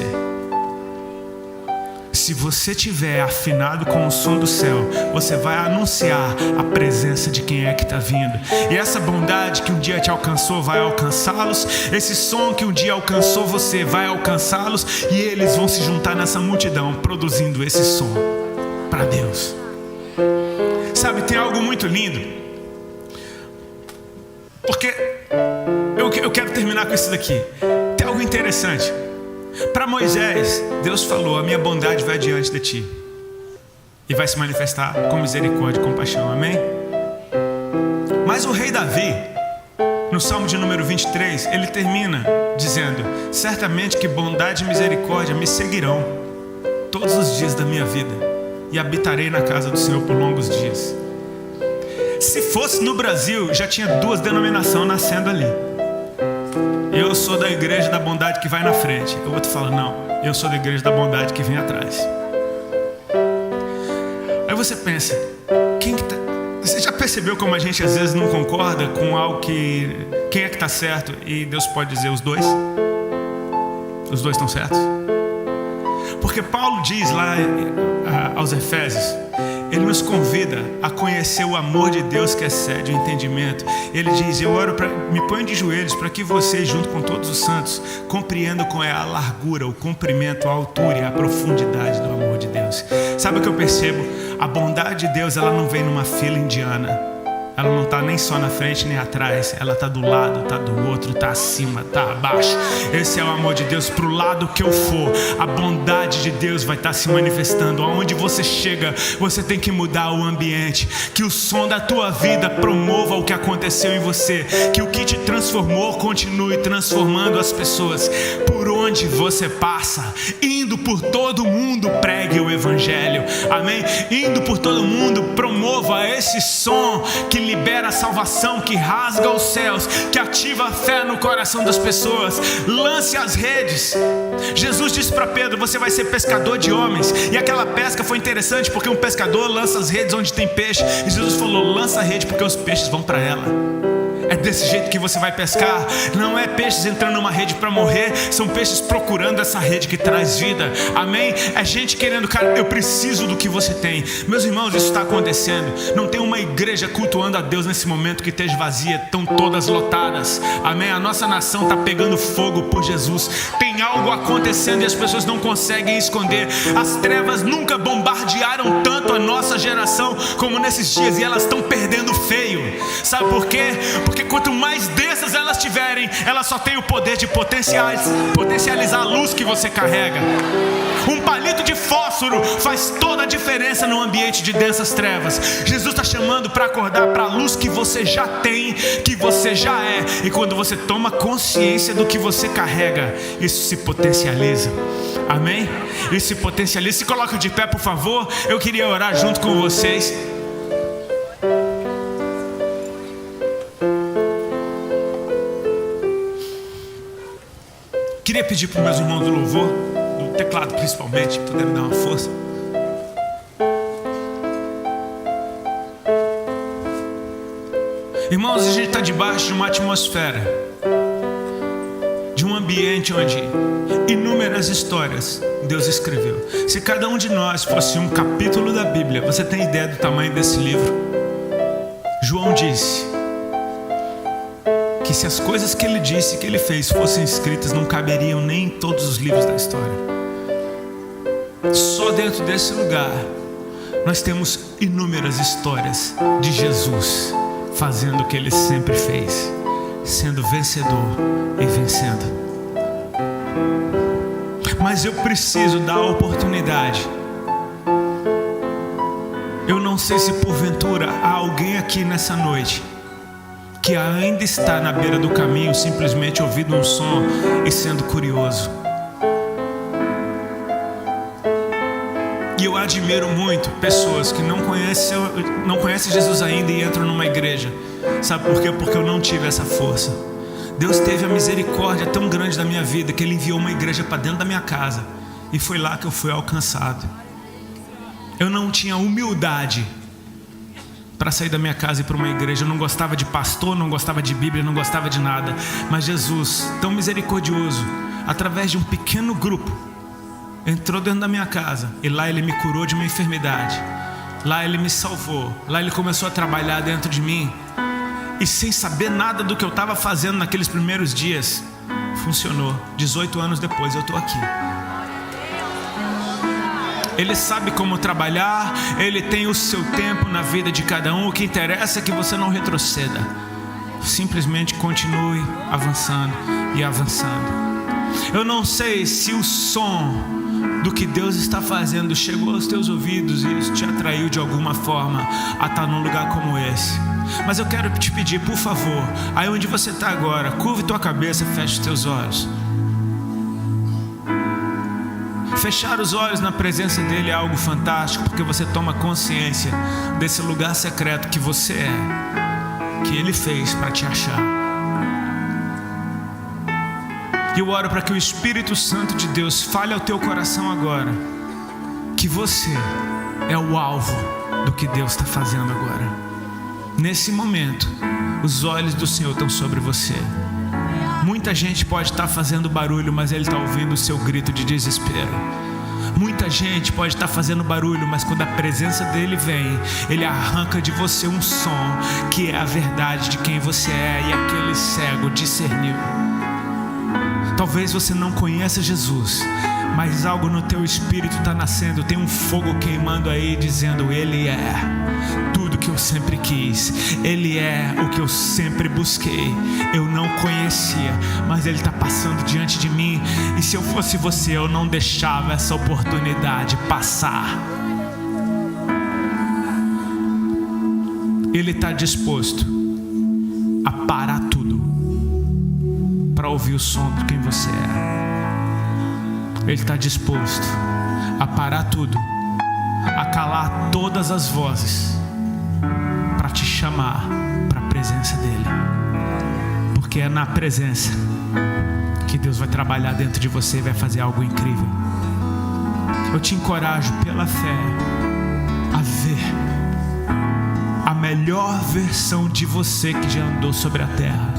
S1: Se você tiver afinado com o som do céu, você vai anunciar a presença de quem é que está vindo. E essa bondade que um dia te alcançou vai alcançá-los. Esse som que um dia alcançou você vai alcançá-los. E eles vão se juntar nessa multidão produzindo esse som para Deus. Sabe, tem algo muito lindo. Porque eu quero terminar com isso daqui. Tem algo interessante. Para Moisés, Deus falou: a minha bondade vai diante de ti e vai se manifestar com misericórdia e compaixão, amém? Mas o rei Davi, no Salmo de número 23, ele termina dizendo: certamente que bondade e misericórdia me seguirão todos os dias da minha vida, e habitarei na casa do Senhor por longos dias. Se fosse no Brasil, já tinha duas denominações nascendo ali. Eu sou da igreja da bondade que vai na frente. O outro fala: não, eu sou da igreja da bondade que vem atrás. Aí você pensa, você já percebeu como a gente às vezes não concorda com algo que... Quem é que está certo? E Deus pode dizer: os dois. Os dois estão certos. Porque Paulo diz lá aos Efésios, ele nos convida a conhecer o amor de Deus que excede o entendimento. Ele diz: eu oro me ponho de joelhos para que vocês, junto com todos os santos, compreendam qual é a largura, o comprimento, a altura e a profundidade do amor de Deus. Sabe o que eu percebo? A bondade de Deus, ela não vem numa fila indiana. Ela não está nem só na frente nem atrás. Ela está do lado, está do outro, está acima, está abaixo. Esse é o amor de Deus. Para o lado que eu for, a bondade de Deus vai estar se manifestando. Aonde você chega, você tem que mudar o ambiente. Que o som da tua vida promova o que aconteceu em você. Que o que te transformou continue transformando as pessoas. Por onde você passa, indo por todo mundo, pregue o evangelho, amém? Indo por todo mundo, promova esse som que libera a salvação, que rasga os céus, que ativa a fé no coração das pessoas. Lance as redes. Jesus disse para Pedro: você vai ser pescador de homens. E aquela pesca foi interessante, porque um pescador lança as redes onde tem peixe, e Jesus falou: lança a rede porque os peixes vão para ela. É desse jeito que você vai pescar. Não é peixes entrando numa rede para morrer, são peixes procurando essa rede que traz vida, amém? É gente querendo: cara, eu preciso do que você tem. Meus irmãos, isso está acontecendo. Não tem uma igreja cultuando a Deus nesse momento que esteja vazia. Estão todas lotadas, amém? A nossa nação está pegando fogo por Jesus. Tem algo acontecendo e as pessoas não conseguem esconder. As trevas nunca bombardearam tanto a nossa geração como nesses dias, e elas estão perdendo feio. Sabe por quê? Porque quanto mais dessas elas tiverem, elas só têm o poder de potencializar a luz que você carrega. Um palito de fósforo faz toda a diferença no ambiente de densas trevas. Jesus está chamando para acordar para a luz que você já tem, que você já é. E quando você toma consciência do que você carrega, isso se potencializa, amém? Isso se potencializa. Se coloque de pé, por favor. Eu queria orar junto com vocês. Queria pedir para os meus irmãos do louvor, do teclado principalmente, poderem dar uma força. Irmãos, a gente está debaixo de uma atmosfera, de um ambiente onde inúmeras histórias Deus escreveu. Se cada um de nós fosse um capítulo da Bíblia, você tem ideia do tamanho desse livro? João disse que se as coisas que ele disse, que ele fez, fossem escritas, não caberiam nem em todos os livros da história. Só dentro desse lugar nós temos inúmeras histórias de Jesus fazendo o que ele sempre fez, sendo vencedor e vencendo. Mas eu preciso dar a oportunidade. Eu não sei se porventura há alguém aqui nessa noite que ainda está na beira do caminho, simplesmente ouvindo um som e sendo curioso. E eu admiro muito pessoas que não conhecem Jesus ainda e entram numa igreja. Sabe por quê? Porque eu não tive essa força. Deus teve a misericórdia tão grande da minha vida que Ele enviou uma igreja para dentro da minha casa. E foi lá que eu fui alcançado. Eu não tinha humildade para sair da minha casa e ir para uma igreja. Eu não gostava de pastor, não gostava de Bíblia, não gostava de nada. Mas Jesus, tão misericordioso, através de um pequeno grupo, entrou dentro da minha casa. E lá Ele me curou de uma enfermidade. Lá Ele me salvou. Lá Ele começou a trabalhar dentro de mim. E sem saber nada do que eu estava fazendo naqueles primeiros dias, funcionou. 18 anos depois eu estou aqui. Ele sabe como trabalhar. Ele tem o seu tempo na vida de cada um. O que interessa é que você não retroceda. Simplesmente continue avançando e avançando. Eu não sei se o som do que Deus está fazendo chegou aos teus ouvidos e isso te atraiu de alguma forma a estar num lugar como esse. Mas eu quero te pedir, por favor, aí onde você está agora, curve tua cabeça, feche os teus olhos. Fechar os olhos na presença dEle é algo fantástico, porque você toma consciência desse lugar secreto que você é, que Ele fez para te achar. E eu oro para que o Espírito Santo de Deus fale ao teu coração agora que você é o alvo do que Deus está fazendo agora. Nesse momento, os olhos do Senhor estão sobre você. Muita gente pode estar fazendo barulho, mas Ele está ouvindo o seu grito de desespero. Muita gente pode estar fazendo barulho, mas quando a presença dEle vem, Ele arranca de você um som que é a verdade de quem você é, e aquele cego discerniu. Talvez você não conheça Jesus, mas algo no teu espírito está nascendo. Tem um fogo queimando aí, dizendo: Ele é tudo que eu sempre quis. Ele é o que eu sempre busquei. Eu não conhecia, mas Ele está passando diante de mim. E se eu fosse você, eu não deixava essa oportunidade passar. Ele está disposto a parar tudo para ouvir o som de quem você é. Ele está disposto a parar tudo, a calar todas as vozes, para te chamar para a presença dEle. Porque é na presença que Deus vai trabalhar dentro de você e vai fazer algo incrível. Eu te encorajo pela fé a ver a melhor versão de você que já andou sobre a terra.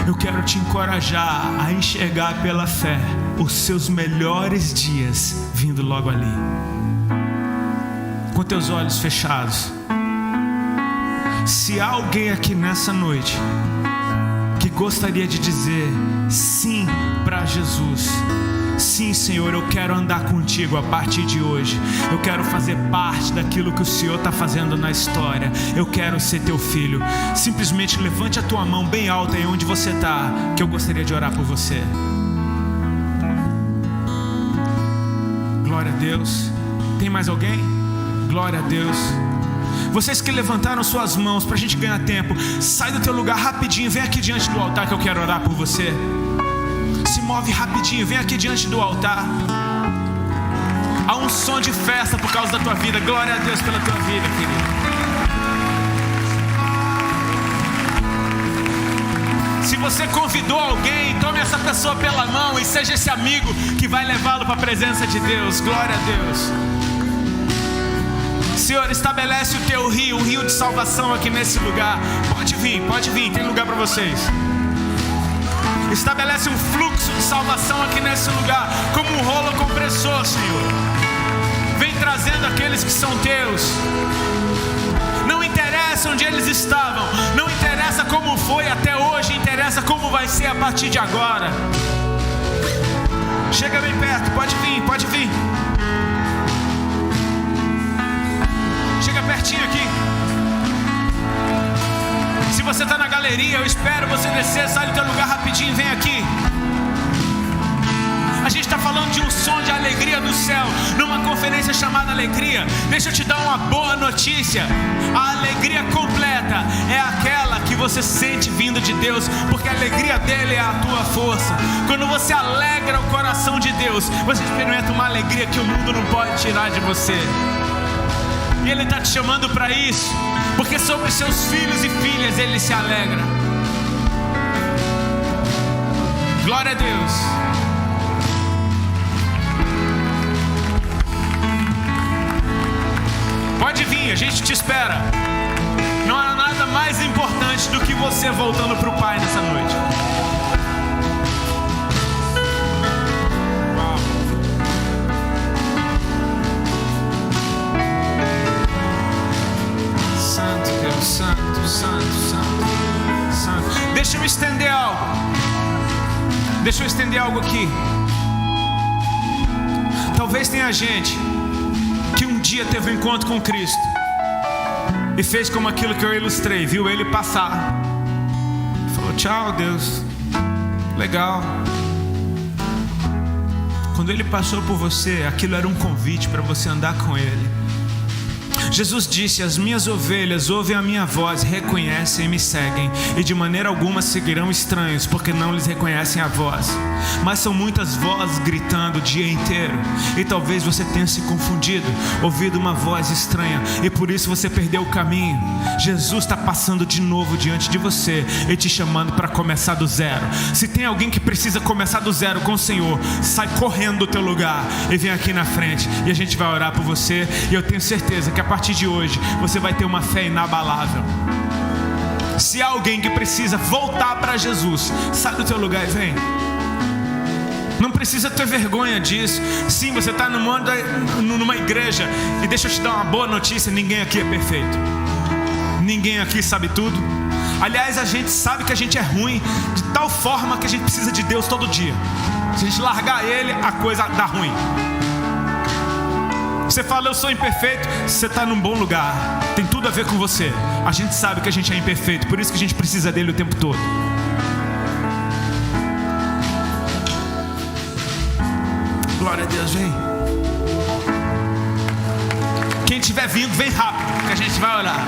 S1: Eu quero te encorajar a enxergar pela fé os seus melhores dias vindo logo ali. Com teus olhos fechados. Se há alguém aqui nessa noite que gostaria de dizer sim para Jesus, sim, Senhor, eu quero andar contigo a partir de hoje. Eu quero fazer parte daquilo que o Senhor está fazendo na história. Eu quero ser teu filho. Simplesmente levante a tua mão bem alta aí onde você está, que eu gostaria de orar por você. Glória a Deus. Tem mais alguém? Glória a Deus. Vocês que levantaram suas mãos, para a gente ganhar tempo, sai do teu lugar rapidinho, vem aqui diante do altar que eu quero orar por você. Se move rapidinho, vem aqui diante do altar. Há um som de festa por causa da tua vida. Glória a Deus pela tua vida, querido. Se você convidou alguém, tome essa pessoa pela mão e seja esse amigo que vai levá-lo para a presença de Deus. Glória a Deus. Senhor, estabelece o teu rio, o rio de salvação aqui nesse lugar. Pode vir, tem lugar para vocês. Estabelece um fluxo de salvação aqui nesse lugar, como um rolo compressor, Senhor. Vem trazendo aqueles que são teus. Não interessa onde eles estavam, não interessa como foi até hoje, interessa como vai ser a partir de agora. Chega bem perto, pode vir. Chega pertinho aqui. Se você está na galeria, eu espero você descer, sai do teu lugar rapidinho, vem aqui. A gente está falando de um som de alegria do céu, numa conferência chamada Alegria. Deixa eu te dar uma boa notícia. A alegria completa é aquela que você sente vindo de Deus, porque a alegria dele é a tua força. Quando você alegra o coração de Deus, você experimenta uma alegria que o mundo não pode tirar de você. E Ele está te chamando para isso, porque sobre seus filhos e filhas Ele se alegra. Glória a Deus. Pode vir, a gente te espera. Não há nada mais importante do que você voltando para o Pai nessa noite. Santo. Deixa eu estender algo aqui. Talvez tenha gente que um dia teve um encontro com Cristo e fez como aquilo que eu ilustrei, viu ele passar, falou tchau Deus, legal. Quando ele passou por você, aquilo era um convite para você andar com ele. Jesus disse: as minhas ovelhas ouvem a minha voz, reconhecem e me seguem, e de maneira alguma seguirão estranhos, porque não lhes reconhecem a voz. Mas são muitas vozes gritando o dia inteiro, e talvez você tenha se confundido, ouvido uma voz estranha, e por isso você perdeu o caminho. Jesus está passando de novo diante de você e te chamando para começar do zero. Se tem alguém que precisa começar do zero com o Senhor, sai correndo do teu lugar e vem aqui na frente, e a gente vai orar por você. E eu tenho certeza que a partir de hoje você vai ter uma fé inabalável. Se há alguém que precisa voltar para Jesus, sai do teu lugar e vem. Não precisa ter vergonha disso. Sim, você está numa igreja, e deixa eu te dar uma boa notícia: ninguém aqui é perfeito. Ninguém aqui sabe tudo. Aliás, a gente sabe que a gente é ruim, de tal forma que a gente precisa de Deus todo dia. Se a gente largar Ele, a coisa dá ruim. Você fala: eu sou imperfeito. Você está num bom lugar, tem tudo a ver com você. A gente sabe que a gente é imperfeito, por isso que a gente precisa dele o tempo todo. Glória a Deus, vem. Quem estiver vindo, vem rápido, que a gente vai orar.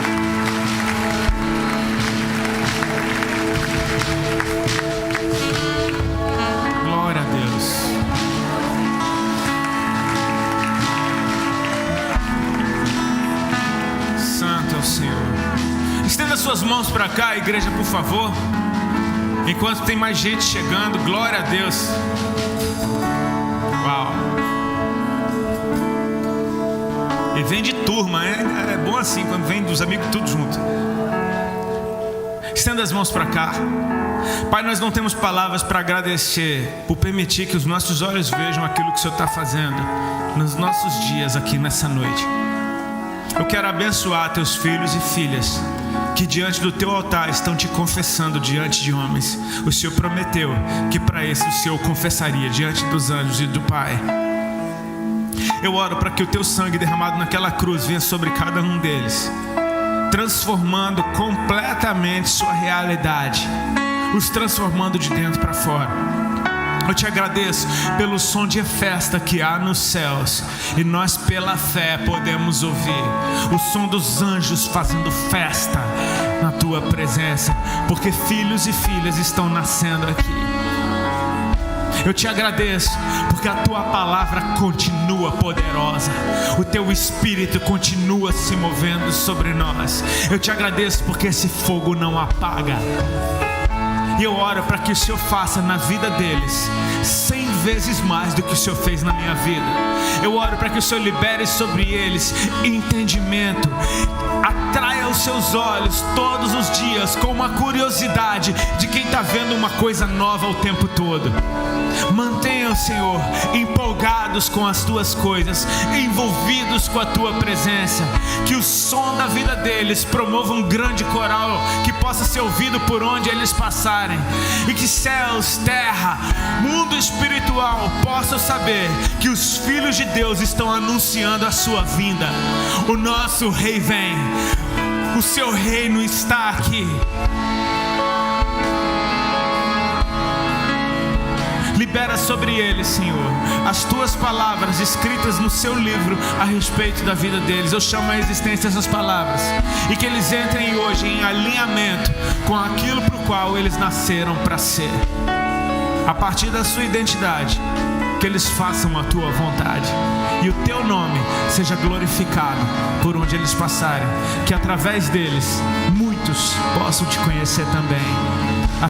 S1: Glória a Deus. Santo é o Senhor. Estenda suas mãos para cá, igreja, por favor. Enquanto tem mais gente chegando, glória a Deus. Uau. E vem de turma, é bom assim, quando vem dos amigos tudo junto. Estenda as mãos para cá. Pai, nós não temos palavras para agradecer por permitir que os nossos olhos vejam aquilo que o Senhor está fazendo nos nossos dias aqui nessa noite. Eu quero abençoar teus filhos e filhas que diante do teu altar estão te confessando diante de homens. O Senhor prometeu que para esse o Senhor confessaria diante dos anjos e do Pai. Eu oro para que o teu sangue derramado naquela cruz venha sobre cada um deles, transformando completamente sua realidade, os transformando de dentro para fora. Eu te agradeço pelo som de festa que há nos céus, e nós pela fé podemos ouvir o som dos anjos fazendo festa na tua presença, porque filhos e filhas estão nascendo aqui. Eu te agradeço porque a tua palavra continua poderosa, o teu espírito continua se movendo sobre nós. Eu te agradeço porque esse fogo não apaga. E eu oro para que o Senhor faça na vida deles 100 vezes mais do que o Senhor fez na minha vida. Eu oro para que o Senhor libere sobre eles entendimento. Atraia os seus olhos todos os dias com uma curiosidade de quem está vendo uma coisa nova o tempo todo. Mantenha, Senhor, empolgados com as tuas coisas, envolvidos com a tua presença. Que o som da vida deles promova um grande coral que possa ser ouvido por onde eles passarem. E que céus, terra, mundo espiritual possam saber que os filhos de Deus estão anunciando a sua vinda. O nosso rei vem. O seu reino está aqui. Libera sobre eles, Senhor, as tuas palavras escritas no seu livro a respeito da vida deles. Eu chamo à existência essas palavras e que eles entrem hoje em alinhamento com aquilo para o qual eles nasceram para ser. A partir da sua identidade, que eles façam a tua vontade e o teu nome seja glorificado por onde eles passarem. Que através deles muitos possam te conhecer também.